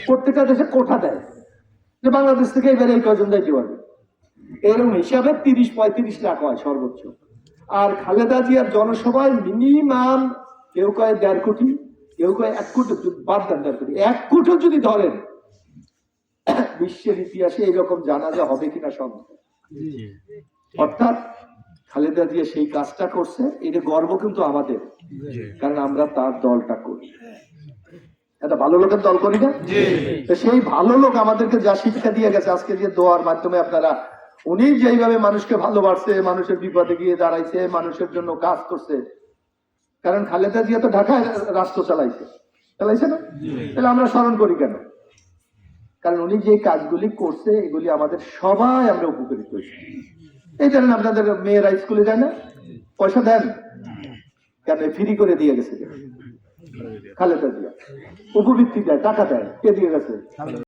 প্রত্যেকটা দেশে কোঠা দেয় যে বাংলাদেশ থেকে এবারে এই কয়জন যাইতে পারবে, এরকম হিসাবে 30-35 লাখ হয় সর্বোচ্চ। আর খালেদা জিয়ার জনসভায় মিনিমাম কেউ কয় 1.5 কোটি, কেউ কয় 1 কোটি, বাদ দেন 1.5 কোটি, 1 কোটি যদি ধরেন, বিশ্বের ইতিহাসে এইরকম জানাজা হবে কিনা সন্দেহ। অর্থাৎ খালেদা জিয়া সেই কাজটা করছে, এটা গর্ব কিন্তু আমাদের, কারণ আমরা তার দলটা করি, একটা ভালো লোকের দল করি না। সেই ভালো লোক আমাদেরকে যা শিক্ষা দিয়ে গেছে আজকে যে দোয়ার মাধ্যমে আপনারা, উনি যেইভাবে মানুষকে ভালোবাসছে, মানুষের বিপদে গিয়ে দাঁড়াইছে, মানুষের জন্য কাজ করছে, কারণ খালেদা জিয়া তো ঢাকায় রাষ্ট্র চালাইছে না, তাহলে আমরা স্মরণ করি কেন? কারণ উনি যে কাজগুলি করছে এগুলি আমাদের সবাই আমরা উপকৃত হয়েছি। এই জানেন আপনাদের মেয়েরা স্কুলে যায় না, পয়সা দেন কেন? ফ্রি করে দিয়ে গেছে খালেদা জিয়া, উপবৃত্তি দেয়, টাকা দেয়, কে দিয়ে গেছে?